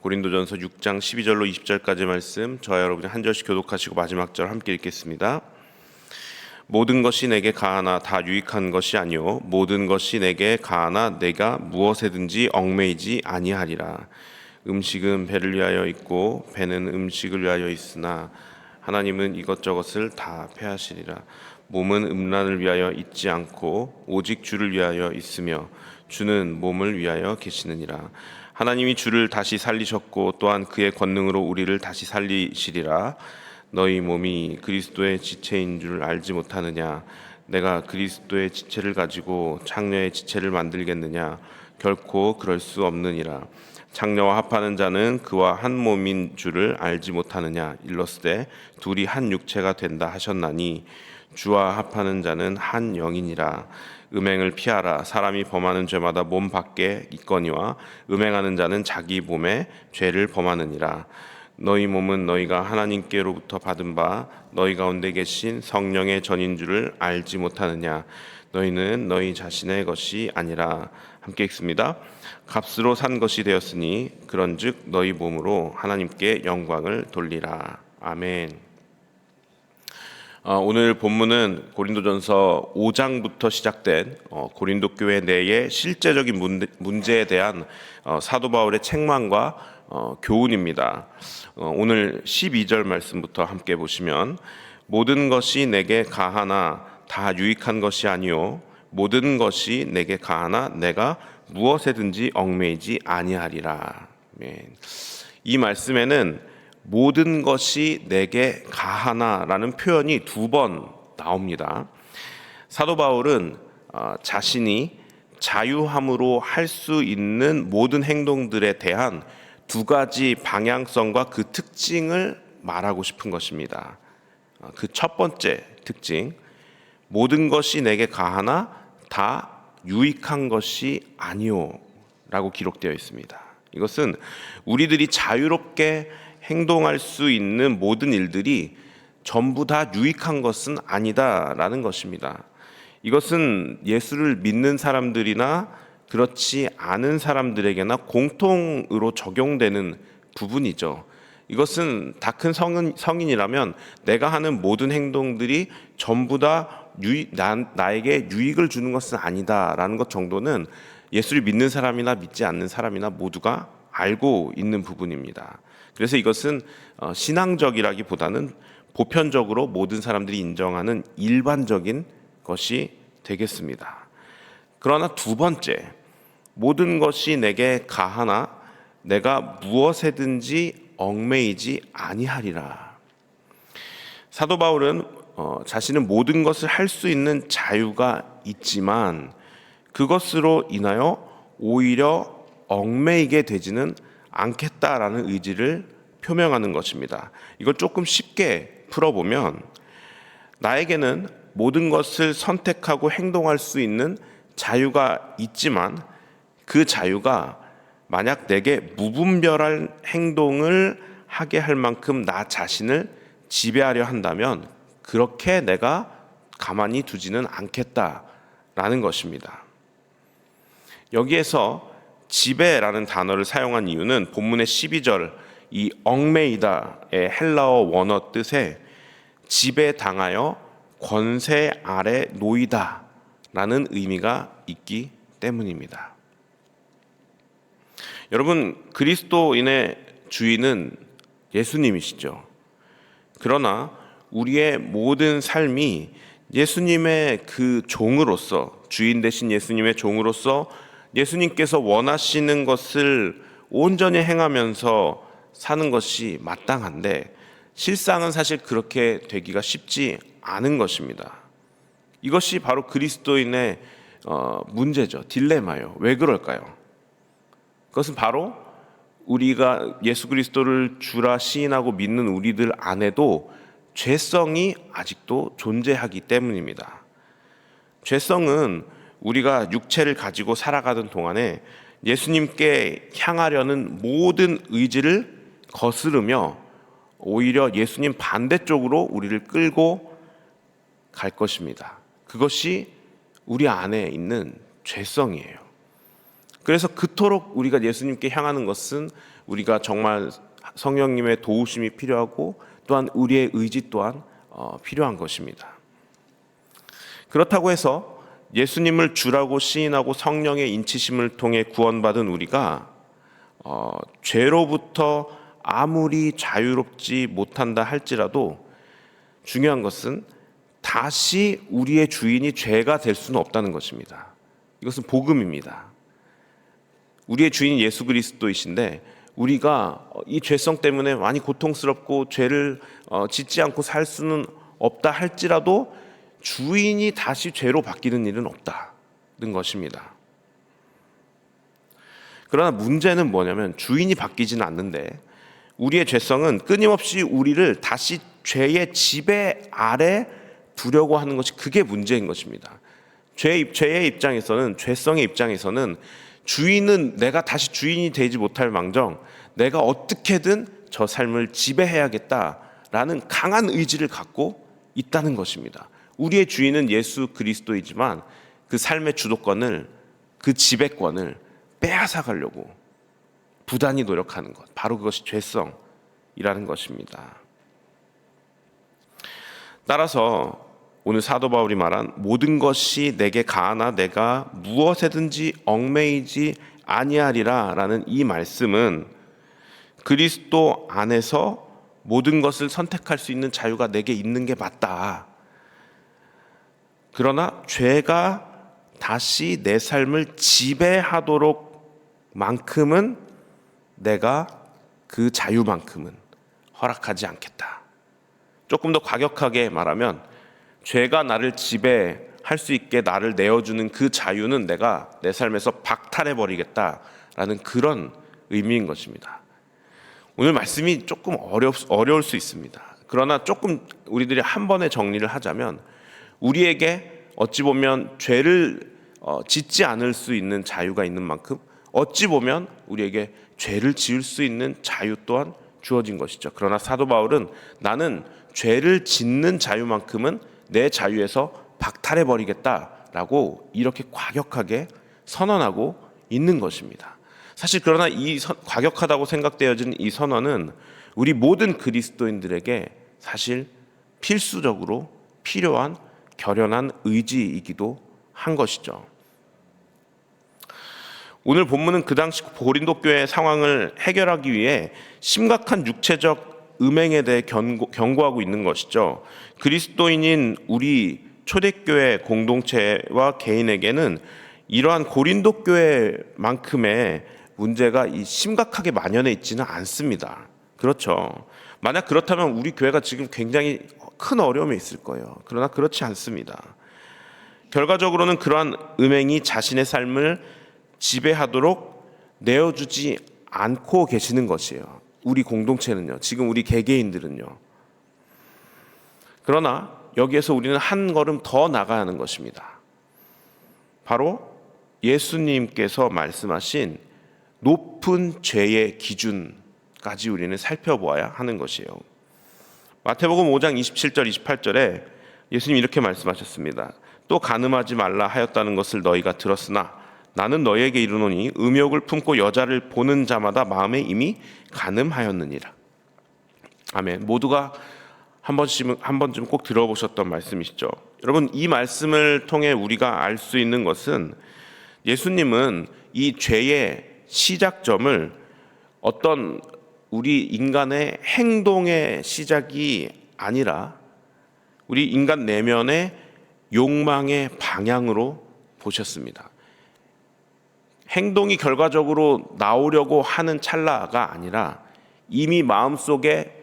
고린도전서 6장 12절로 20절까지 말씀, 저와 여러분이 한 절씩 교독하시고 마지막 절 함께 읽겠습니다. 모든 것이 내게 가하나 다 유익한 것이 아니요 모든 것이 내게 가하나 내가 무엇에든지 얽매이지 아니하리라. 음식은 배를 위하여 있고 배는 음식을 위하여 있으나 하나님은 이것저것을 다 패하시리라. 몸은 음란을 위하여 있지 않고 오직 주를 위하여 있으며 주는 몸을 위하여 계시느니라. 하나님이 주를 다시 살리셨고 또한 그의 권능으로 우리를 다시 살리시리라. 너희 몸이 그리스도의 지체인 줄 알지 못하느냐? 내가 그리스도의 지체를 가지고 창녀의 지체를 만들겠느냐? 결코 그럴 수 없느니라. 창녀와 합하는 자는 그와 한 몸인 줄을 알지 못하느냐? 일러스되 둘이 한 육체가 된다 하셨나니 주와 합하는 자는 한 영이니라. 음행을 피하라. 사람이 범하는 죄마다 몸 밖에 있거니와 음행하는 자는 자기 몸에 죄를 범하느니라. 너희 몸은 너희가 하나님께로부터 받은 바 너희 가운데 계신 성령의 전인 줄을 알지 못하느냐? 너희는 너희 자신의 것이 아니라. 함께 읽습니다. 값으로 산 것이 되었으니 그런즉 너희 몸으로 하나님께 영광을 돌리라. 아멘. 오늘 본문은 고린도전서 5장부터 시작된 고린도 교회 내의 실제적인 문제에 대한 사도 바울의 책망과 교훈입니다. 오늘 12절 말씀부터 함께 보시면 모든 것이 내게 가하나 다 유익한 것이 아니요 모든 것이 내게 가하나 내가 무엇에든지 얽매이지 아니하리라. 이 말씀에는 모든 것이 내게 가하나라는 표현이 2번 나옵니다. 사도 바울은 자신이 자유함으로 할 수 있는 모든 행동들에 대한 2가지 방향성과 그 특징을 말하고 싶은 것입니다. 그 첫 번째 특징, 모든 것이 내게 가하나 다 유익한 것이 아니오 라고 기록되어 있습니다. 이것은 우리들이 자유롭게 행동할 수 있는 모든 일들이 전부 다 유익한 것은 아니다라는 것입니다. 이것은 예수를 믿는 사람들이나 그렇지 않은 사람들에게나 공통으로 적용되는 부분이죠. 이것은 다 큰 성인이라면 내가 하는 모든 행동들이 전부 다 나에게 유익을 주는 것은 아니다라는 것 정도는 예수를 믿는 사람이나 믿지 않는 사람이나 모두가 알고 있는 부분입니다. 그래서 이것은 신앙적이라기보다는 보편적으로 모든 사람들이 인정하는 일반적인 것이 되겠습니다. 그러나 2번째, 모든 것이 내게 가하나 내가 무엇에든지 얽매이지 아니하리라. 사도 바울은 자신은 모든 것을 할 수 있는 자유가 있지만 그것으로 인하여 오히려 얽매이게 되지는 않겠다라는 의지를 표명하는 것입니다. 이걸 조금 쉽게 풀어보면 나에게는 모든 것을 선택하고 행동할 수 있는 자유가 있지만 그 자유가 만약 내게 무분별한 행동을 하게 할 만큼 나 자신을 지배하려 한다면 그렇게 내가 가만히 두지는 않겠다라는 것입니다. 여기에서 지배라는 단어를 사용한 이유는 본문의 12절 이 얽매이다의 헬라어 원어 뜻에 지배당하여 권세 아래 놓이다 라는 의미가 있기 때문입니다. 여러분, 그리스도인의 주인은 예수님이시죠. 그러나 우리의 모든 삶이 예수님의 그 종으로서, 주인 되신 예수님의 종으로서 예수님께서 원하시는 것을 온전히 행하면서 사는 것이 마땅한데 실상은 사실 그렇게 되기가 쉽지 않은 것입니다. 이것이 바로 그리스도인의 문제죠. 딜레마요. 왜 그럴까요? 그것은 바로 우리가 예수 그리스도를 주라 시인하고 믿는 우리들 안에도 죄성이 아직도 존재하기 때문입니다. 죄성은 우리가 육체를 가지고 살아가는 동안에 예수님께 향하려는 모든 의지를 거스르며 오히려 예수님 반대쪽으로 우리를 끌고 갈 것입니다. 그것이 우리 안에 있는 죄성이에요. 그래서 그토록 우리가 예수님께 향하는 것은 우리가 정말 성령님의 도우심이 필요하고 또한 우리의 의지 또한 필요한 것입니다. 그렇다고 해서 예수님을 주라고 시인하고 성령의 인치심을 통해 구원받은 우리가 죄로부터 아무리 자유롭지 못한다 할지라도 중요한 것은 다시 우리의 주인이 죄가 될 수는 없다는 것입니다. 이것은 복음입니다. 우리의 주인 예수 그리스도이신데 우리가 이 죄성 때문에 많이 고통스럽고 죄를 짓지 않고 살 수는 없다 할지라도 주인이 다시 죄로 바뀌는 일은 없다는 것입니다. 그러나 문제는 뭐냐면 주인이 바뀌지는 않는데 우리의 죄성은 끊임없이 우리를 다시 죄의 지배 아래 두려고 하는 것이 그게 문제인 것입니다. 죄의 입장에서는, 죄성의 입장에서는 주인은 내가 다시 주인이 되지 못할 망정 내가 어떻게든 저 삶을 지배해야겠다라는 강한 의지를 갖고 있다는 것입니다. 우리의 주인은 예수 그리스도이지만 그 삶의 주도권을, 그 지배권을 빼앗아 가려고 부단히 노력하는 것, 바로 그것이 죄성이라는 것입니다. 따라서 오늘 사도 바울이 말한 모든 것이 내게 가하나 내가 무엇에든지 얽매이지 아니하리라 라는 이 말씀은 그리스도 안에서 모든 것을 선택할 수 있는 자유가 내게 있는 게 맞다. 그러나 죄가 다시 내 삶을 지배하도록 만큼은 내가 그 자유만큼은 허락하지 않겠다. 조금 더 과격하게 말하면 죄가 나를 지배할 수 있게 나를 내어주는 그 자유는 내가 내 삶에서 박탈해버리겠다라는 그런 의미인 것입니다. 오늘 말씀이 조금 어려울 수 있습니다. 그러나 조금 우리들이 한 번에 정리를 하자면 우리에게 어찌 보면 죄를 짓지 않을 수 있는 자유가 있는 만큼 어찌 보면 우리에게 죄를 지을 수 있는 자유 또한 주어진 것이죠. 그러나 사도 바울은 나는 죄를 짓는 자유만큼은 내 자유에서 박탈해버리겠다라고 이렇게 과격하게 선언하고 있는 것입니다. 사실 그러나 이 과격하다고 생각되어지는 이 선언은 우리 모든 그리스도인들에게 사실 필수적으로 필요한 결연한 의지이기도 한 것이죠. 오늘 본문은 그 당시 고린도 교회의 상황을 해결하기 위해 심각한 육체적 음행에 대해 경고하고 있는 것이죠. 그리스도인인 우리 초대교회 공동체와 개인에게는 이러한 고린도 교회만큼의 문제가 심각하게 만연해 있지는 않습니다. 그렇죠. 만약 그렇다면 우리 교회가 지금 굉장히 큰 어려움에 있을 거예요. 그러나 그렇지 않습니다. 결과적으로는 그러한 음행이 자신의 삶을 지배하도록 내어주지 않고 계시는 것이에요. 우리 공동체는요. 지금 우리 개개인들은요. 그러나 여기에서 우리는 한 걸음 더 나가야 하는 것입니다. 바로 예수님께서 말씀하신 높은 죄의 기준까지 우리는 살펴보아야 하는 것이에요. 마태복음 5장 27절 28절에 예수님이 이렇게 말씀하셨습니다. 또 간음하지 말라 하였다는 것을 너희가 들었으나 나는 너희에게 이르노니 음욕을 품고 여자를 보는 자마다 마음에 이미 간음하였느니라. 아멘. 모두가 한 번쯤 꼭 들어보셨던 말씀이시죠. 여러분, 이 말씀을 통해 우리가 알 수 있는 것은 예수님은 이 죄의 시작점을 어떤 우리 인간의 행동의 시작이 아니라 우리 인간 내면의 욕망의 방향으로 보셨습니다. 행동이 결과적으로 나오려고 하는 찰나가 아니라 이미 마음속에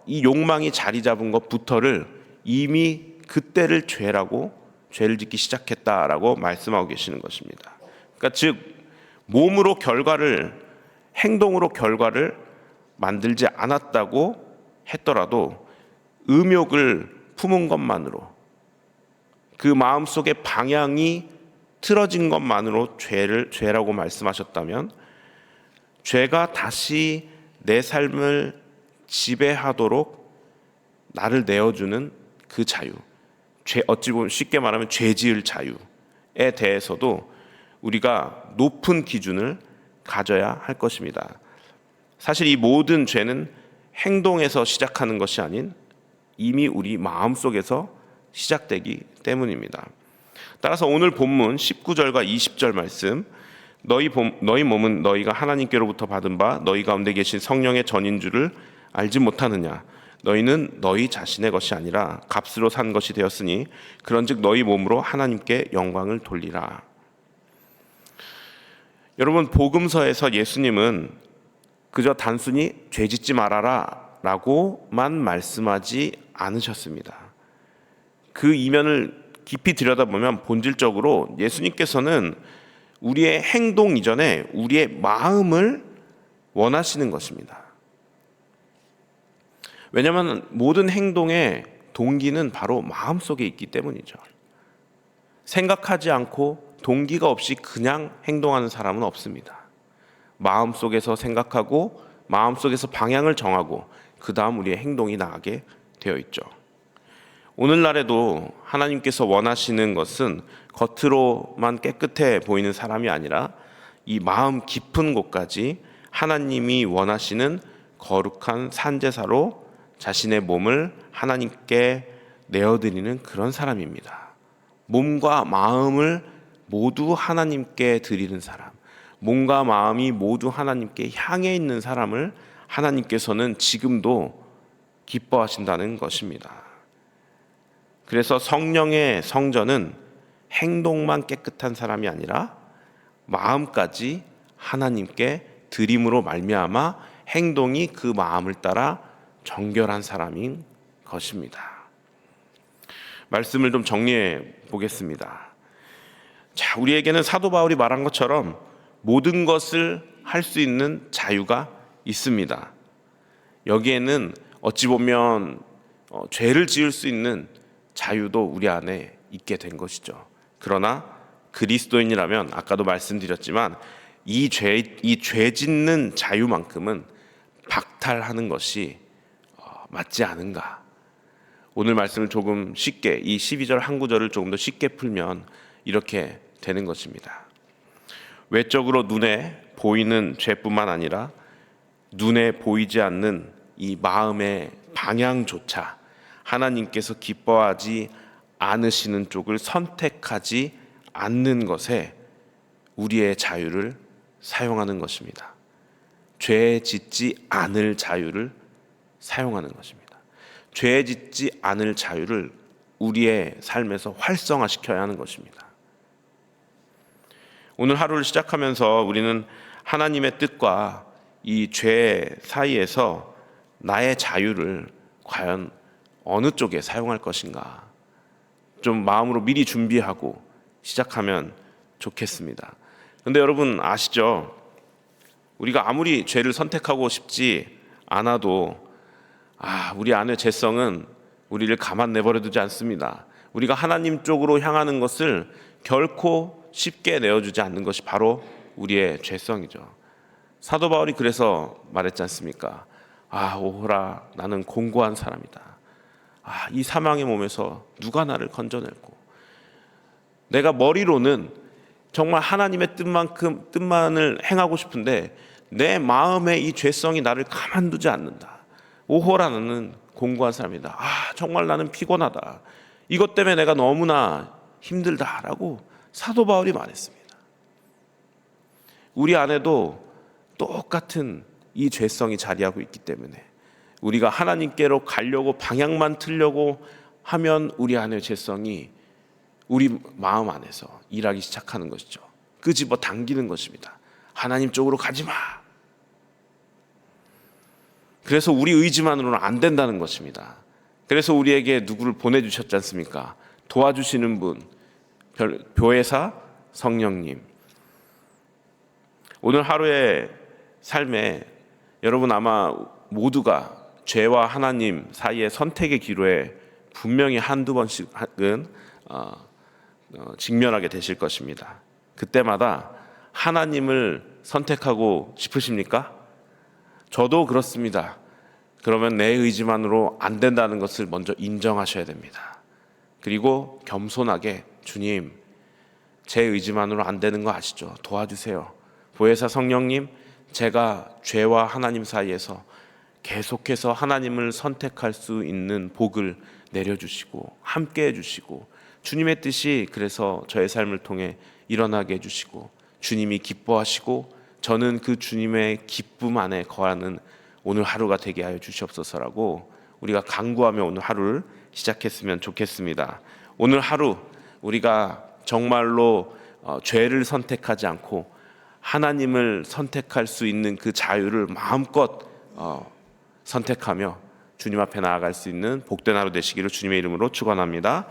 이 욕망이 자리 잡은 것부터를 이미 그때를 죄를 짓기 시작했다라고 말씀하고 계시는 것입니다. 그러니까 즉 몸으로 결과를, 행동으로 결과를 만들지 않았다고 했더라도 음욕을 품은 것만으로, 그 마음속의 방향이 틀어진 것만으로 죄라고 말씀하셨다면 죄가 다시 내 삶을 지배하도록 나를 내어주는 그 자유, 어찌 보면 쉽게 말하면 죄 지을 자유에 대해서도 우리가 높은 기준을 가져야 할 것입니다. 사실 이 모든 죄는 행동에서 시작하는 것이 아닌 이미 우리 마음속에서 시작되기 때문입니다. 따라서 오늘 본문 19절과 20절 말씀, 너희 몸은 너희가 하나님께로부터 받은 바 너희 가운데 계신 성령의 전인 줄을 알지 못하느냐. 너희는 너희 자신의 것이 아니라 값으로 산 것이 되었으니 그런즉 너희 몸으로 하나님께 영광을 돌리라. 여러분, 복음서에서 예수님은 그저 단순히 죄짓지 말아라 라고만 말씀하지 않으셨습니다. 그 이면을 깊이 들여다보면 본질적으로 예수님께서는 우리의 행동 이전에 우리의 마음을 원하시는 것입니다. 왜냐하면 모든 행동의 동기는 바로 마음속에 있기 때문이죠. 생각하지 않고 동기가 없이 그냥 행동하는 사람은 없습니다. 마음속에서 생각하고 마음속에서 방향을 정하고 그 다음 우리의 행동이 나가게 되어 있죠. 오늘날에도 하나님께서 원하시는 것은 겉으로만 깨끗해 보이는 사람이 아니라 이 마음 깊은 곳까지 하나님이 원하시는 거룩한 산제사로 자신의 몸을 하나님께 내어드리는 그런 사람입니다. 몸과 마음을 모두 하나님께 드리는 사람, 몸과 마음이 모두 하나님께 향해 있는 사람을 하나님께서는 지금도 기뻐하신다는 것입니다. 그래서 성령의 성전은 행동만 깨끗한 사람이 아니라 마음까지 하나님께 드림으로 말미암아 행동이 그 마음을 따라 정결한 사람인 것입니다. 말씀을 좀 정리해 보겠습니다. 자, 우리에게는 사도 바울이 말한 것처럼 모든 것을 할 수 있는 자유가 있습니다. 여기에는 어찌 보면 죄를 지을 수 있는 자유도 우리 안에 있게 된 것이죠. 그러나 그리스도인이라면 아까도 말씀드렸지만 이 죄 짓는 자유만큼은 박탈하는 것이 맞지 않은가. 오늘 말씀을 조금 쉽게 이 12절 한 구절을 조금 더 쉽게 풀면 이렇게 되는 것입니다. 외적으로 눈에 보이는 죄뿐만 아니라 눈에 보이지 않는 이 마음의 방향조차 하나님께서 기뻐하지 않으시는 쪽을 선택하지 않는 것에 우리의 자유를 사용하는 것입니다. 죄 짓지 않을 자유를 사용하는 것입니다. 죄 짓지 않을 자유를 우리의 삶에서 활성화시켜야 하는 것입니다. 오늘 하루를 시작하면서 우리는 하나님의 뜻과 이 죄 사이에서 나의 자유를 과연 어느 쪽에 사용할 것인가 좀 마음으로 미리 준비하고 시작하면 좋겠습니다. 그런데 여러분 아시죠? 우리가 아무리 죄를 선택하고 싶지 않아도 우리 안의 죄성은 우리를 가만 내버려 두지 않습니다. 우리가 하나님 쪽으로 향하는 것을 결코 쉽게 내어주지 않는 것이 바로 우리의 죄성이죠. 사도 바울이 그래서 말했지 않습니까? 오호라, 나는 공고한 사람이다. 이 사망의 몸에서 누가 나를 건져낼고, 내가 머리로는 정말 하나님의 뜻만을 행하고 싶은데 내 마음의 이 죄성이 나를 가만두지 않는다. 오호라, 나는 공고한 사람이다. 정말 나는 피곤하다. 이것 때문에 내가 너무나 힘들다라고 사도 바울이 말했습니다. 우리 안에도 똑같은 이 죄성이 자리하고 있기 때문에 우리가 하나님께로 가려고 방향만 틀려고 하면 우리 안의 죄성이 우리 마음 안에서 일하기 시작하는 것이죠. 끄집어 당기는 것입니다. 하나님 쪽으로 가지 마. 그래서 우리 의지만으로는 안 된다는 것입니다. 그래서 우리에게 누구를 보내주셨지 않습니까? 도와주시는 분, 교회사 성령님. 오늘 하루의 삶에 여러분 아마 모두가 죄와 하나님 사이의 선택의 기로에 분명히 한두 번씩은 직면하게 되실 것입니다. 그때마다 하나님을 선택하고 싶으십니까? 저도 그렇습니다. 그러면 내 의지만으로 안 된다는 것을 먼저 인정하셔야 됩니다. 그리고 겸손하게 주님, 제 의지만으로 안 되는 거 아시죠? 도와주세요. 보혜사 성령님, 제가 죄와 하나님 사이에서 계속해서 하나님을 선택할 수 있는 복을 내려주시고 함께 해주시고 주님의 뜻이 그래서 저의 삶을 통해 일어나게 해주시고 주님이 기뻐하시고 저는 그 주님의 기쁨 안에 거하는 오늘 하루가 되게 하여 주시옵소서라고 우리가 간구하며 오늘 하루를 시작했으면 좋겠습니다. 오늘 하루 우리가 정말로 죄를 선택하지 않고 하나님을 선택할 수 있는 그 자유를 마음껏 선택하며 주님 앞에 나아갈 수 있는 복된 하루 되시기를 주님의 이름으로 축원합니다.